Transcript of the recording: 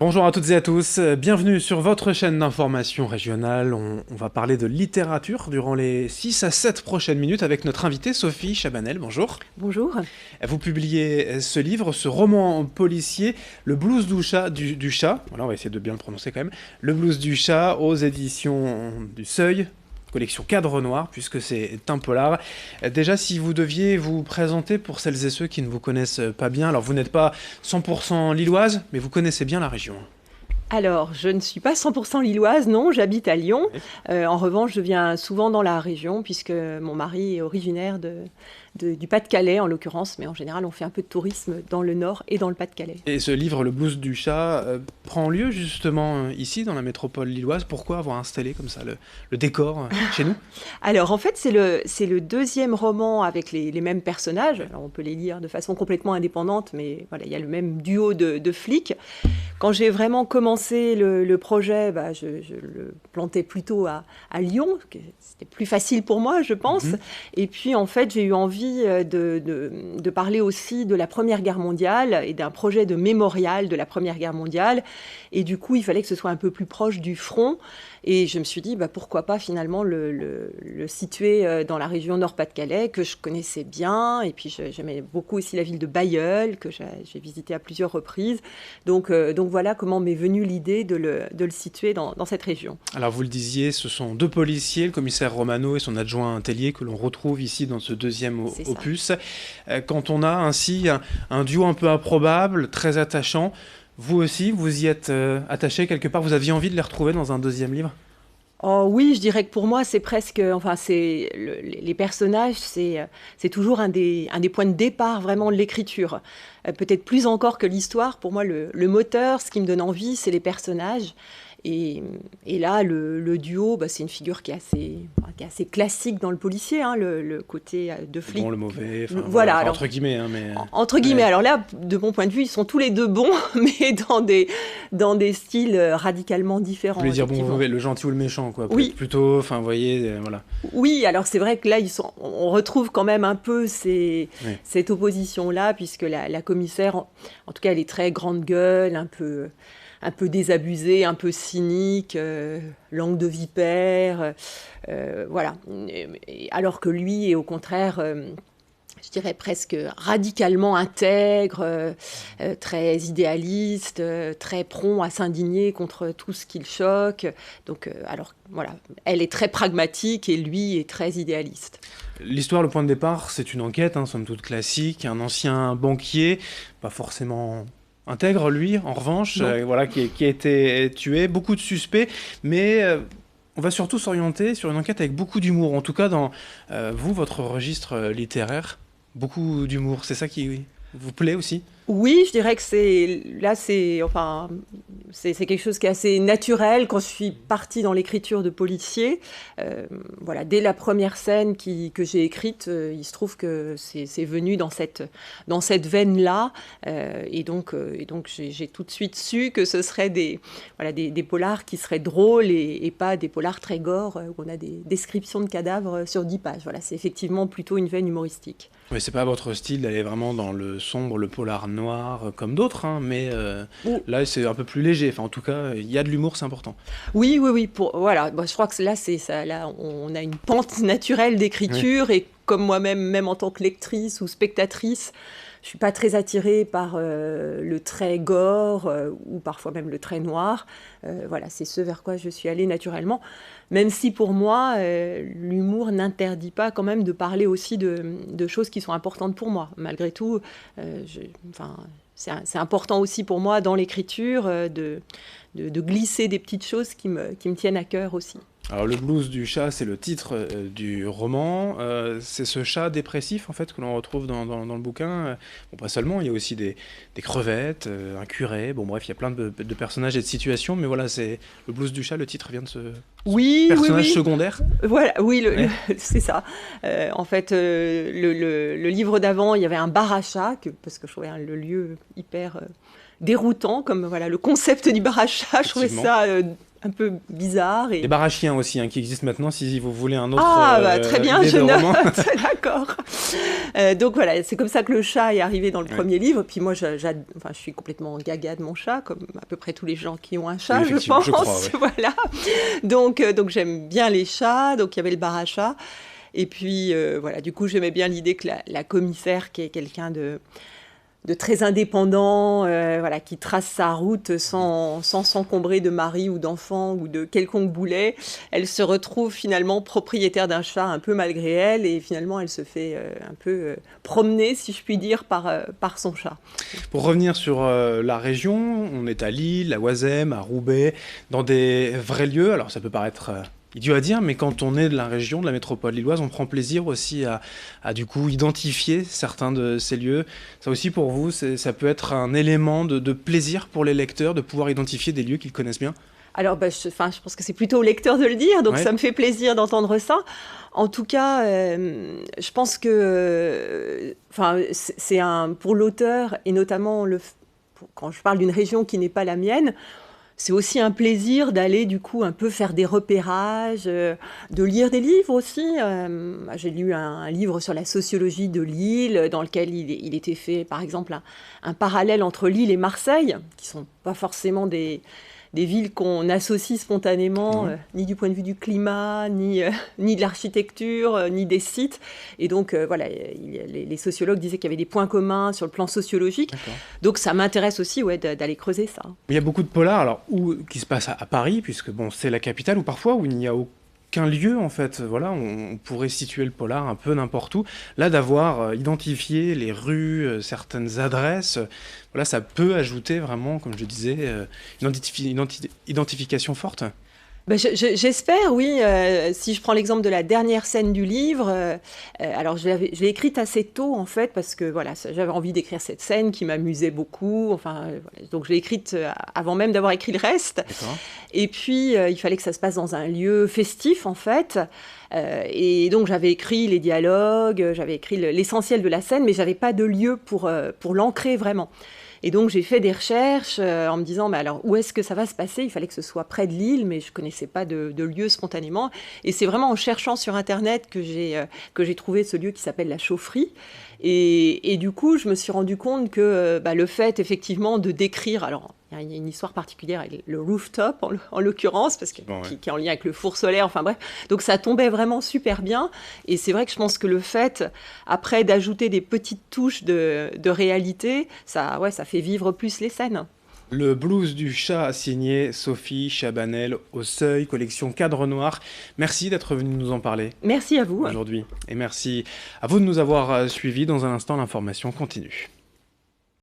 Bonjour à toutes et à tous, bienvenue sur votre chaîne d'information régionale. On va parler de littérature durant les 6 à 7 prochaines minutes avec notre invitée Sophie Chabanel. Bonjour. Bonjour. Vous publiez ce livre, ce roman policier, Le blues du chat, voilà, on va essayer de bien le prononcer quand même, Le blues du chat aux éditions du Seuil, collection Cadre Noir, puisque c'est un polar. Déjà, si vous deviez vous présenter pour celles et ceux qui ne vous connaissent pas bien, alors vous n'êtes pas 100% lilloise, mais vous connaissez bien la région. Alors, je ne suis pas 100% lilloise, non, j'habite à Lyon. Oui. En revanche, je viens souvent dans la région, puisque mon mari est originaire du Pas-de-Calais, en l'occurrence, mais en général, on fait un peu de tourisme dans le Nord et dans le Pas-de-Calais. Et ce livre, Le blues du chat, prend lieu justement ici, dans la métropole lilloise. Pourquoi avoir installé comme ça le décor chez nous? Alors, en fait, c'est le deuxième roman avec les mêmes personnages. Alors, on peut les lire de façon complètement indépendante, mais voilà, il y a le même duo de flics. Quand j'ai vraiment commencé le projet, je le plantais plutôt à Lyon. C'était plus facile pour moi, je pense. Mhm. Et puis, en fait, j'ai eu envie de parler aussi de la Première Guerre mondiale et d'un projet de mémorial de la Première Guerre mondiale. Et du coup, il fallait que ce soit un peu plus proche du front. Et je me suis dit, pourquoi pas finalement le situer dans la région Nord-Pas-de-Calais, que je connaissais bien. Et puis, j'aimais beaucoup aussi la ville de Bailleul, que j'ai visité à plusieurs reprises. Donc voilà comment m'est venue l'idée de le situer dans cette région. Alors vous le disiez, ce sont deux policiers, le commissaire Romano et son adjoint Tellier, que l'on retrouve ici dans ce deuxième C'est opus. Quand on a ainsi un duo un peu improbable, très attachant, vous aussi, vous y êtes attaché quelque part, vous aviez envie de les retrouver dans un deuxième livre? Oh oui, je dirais que pour moi, c'est presque, enfin, les personnages, c'est toujours un des points de départ vraiment de l'écriture. Peut-être plus encore que l'histoire. Pour moi, le moteur, ce qui me donne envie, c'est les personnages. Et là, le duo, c'est une figure qui est assez classique dans le policier, hein, le côté de Le flic. bon, le mauvais, Voilà, enfin, alors, entre guillemets. Mais... entre guillemets. Ouais. Alors là, de mon point de vue, ils sont tous les deux bons, mais dans des styles radicalement Vous différents, voulez dire bon, effectivement. mauvais, le gentil ou le méchant, quoi. Oui, Plutôt, enfin, vous voyez, voilà. oui, alors c'est vrai que là, on retrouve quand même un peu Ouais. cette opposition-là, puisque la commissaire, en tout cas, elle est très grande gueule, un peu désabusée, un peu cynique, langue de vipère, voilà. Alors que lui est au contraire, je dirais presque radicalement intègre, très idéaliste, très prompt à s'indigner contre tout ce qui le choque. Donc, alors voilà, elle est très pragmatique et lui est très idéaliste. L'histoire, le point de départ, c'est une enquête, somme toute classique. Un ancien banquier, pas forcément intègre, lui, en revanche, Non. voilà, qui a été tué. Beaucoup de suspects, mais on va surtout s'orienter sur une enquête avec beaucoup d'humour. En tout cas, dans votre registre littéraire, beaucoup d'humour. C'est ça qui vous plaît aussi? Oui, je dirais que c'est quelque chose qui est assez naturel quand je suis partie dans l'écriture de policier. Voilà, dès la première scène que j'ai écrite, il se trouve que c'est venu dans cette veine-là, et donc j'ai tout de suite su que ce serait des polars qui seraient drôles et pas des polars très gore où on a des descriptions de cadavres sur 10 pages. Voilà, c'est effectivement plutôt une veine humoristique. Mais c'est pas votre style d'aller vraiment dans le sombre, le polar noir, comme d'autres, mais Ou- là c'est un peu plus léger. Enfin, en tout cas, il y a de l'humour, c'est important. Oui, oui, oui. Voilà. Je crois que là, c'est ça. Là, on a une pente naturelle Oui. d'écriture et comme moi-même, même en tant que lectrice ou spectatrice, je suis pas très attirée par le trait gore ou parfois même le trait noir. Voilà, c'est ce vers quoi je suis allée naturellement. Même si pour moi, l'humour n'interdit pas quand même de parler aussi de choses qui sont importantes pour moi. Malgré tout, enfin, c'est important aussi pour moi dans l'écriture de glisser des petites choses qui me tiennent à cœur aussi. Alors le blues du chat, c'est le titre du roman. C'est ce chat dépressif en fait que l'on retrouve dans le bouquin. Bon, pas seulement, il y a aussi des crevettes, un curé. Bon bref, il y a plein de personnages et de situations, mais voilà, c'est le blues du chat. Le titre vient de ce Oui, oui, personnage oui. secondaire. Voilà, oui, Ouais. c'est ça. En fait, le livre d'avant, il y avait un bar à chat, parce que je trouvais le lieu hyper déroutant, comme voilà, le concept du bar à chat, je trouvais Effectivement. ça un peu bizarre. Les bars à chiens aussi, hein, qui existent maintenant, si vous voulez un autre très bien, idée je de roman. note, d'accord. Donc voilà, c'est comme ça que le chat est arrivé dans le premier livre. Puis moi, je suis complètement gaga de mon chat, comme à peu près tous les gens qui ont un chat, Oui, je pense. je crois, ouais. Voilà. Donc j'aime bien les chats, donc il y avait le bar à chat. Et puis voilà, du coup, j'aimais bien l'idée que la commissaire, qui est quelqu'un de très indépendant, voilà, qui trace sa route sans s'encombrer de mari ou d'enfant ou de quelconque boulet. Elle se retrouve finalement propriétaire d'un chat un peu malgré elle, et finalement elle se fait un peu promener, si je puis dire, par son chat. Pour revenir sur la région, on est à Lille, à Oisem, à Roubaix, dans des vrais lieux. Alors ça peut paraître idiot à dire, mais quand on est de la région, de la métropole lilloise, on prend plaisir aussi à du coup identifier certains de ces lieux. Ça aussi pour vous, ça peut être un élément de plaisir pour les lecteurs de pouvoir identifier des lieux qu'ils connaissent bien? Alors, je pense que c'est plutôt au lecteur de le dire, donc Ouais. ça me fait plaisir d'entendre ça. En tout cas, je pense que pour l'auteur, et notamment quand je parle d'une région qui n'est pas la mienne, c'est aussi un plaisir d'aller du coup un peu faire des repérages, de lire des livres aussi. J'ai lu un livre sur la sociologie de Lille, dans lequel il était fait, par exemple, un parallèle entre Lille et Marseille, qui sont pas forcément des villes qu'on associe spontanément, ni du point de vue du climat, ni de l'architecture, ni des sites. Et donc, voilà, les sociologues disaient qu'il y avait des points communs sur le plan sociologique. D'accord. Donc, ça m'intéresse aussi d'aller creuser ça. Il y a beaucoup de polars, alors, qui se passent à Paris, puisque bon, c'est la capitale, ou parfois où il n'y a aucun lieu, en fait. Voilà, on pourrait situer le polar un peu n'importe où. Là, d'avoir identifié les rues, certaines adresses, voilà, ça peut ajouter vraiment, comme je disais, une identification forte. Ben, j'espère, oui. Si je prends l'exemple de la dernière scène du livre, alors je l'ai écrite assez tôt, en fait, parce que voilà, j'avais envie d'écrire cette scène qui m'amusait beaucoup. Enfin, voilà. Donc je l'ai écrite avant même d'avoir écrit le reste. D'accord. Et puis, il fallait que ça se passe dans un lieu festif, en fait. Et donc j'avais écrit les dialogues, j'avais écrit l'essentiel de la scène, mais j'avais pas de lieu pour l'ancrer vraiment. Et donc j'ai fait des recherches en me disant, mais alors où est-ce que ça va se passer? Il fallait que ce soit près de Lille, mais je connaissais pas de lieu spontanément. Et c'est vraiment en cherchant sur Internet que j'ai trouvé ce lieu qui s'appelle la Chaufferie. Et du coup, je me suis rendu compte que le fait effectivement de décrire, alors il y a une histoire particulière avec le rooftop en l'occurrence, parce que, qui est en lien avec le four solaire, enfin bref. Donc ça tombait vraiment super bien. Et c'est vrai que je pense que le fait, après, d'ajouter des petites touches de réalité, ça fait vivre plus les scènes. Le blues du chat signé Sophie Chabanel au Seuil, collection Cadre Noir. Merci d'être venu nous en parler. Merci à vous. Aujourd'hui. Et merci à vous de nous avoir suivis. Dans un instant, l'information continue.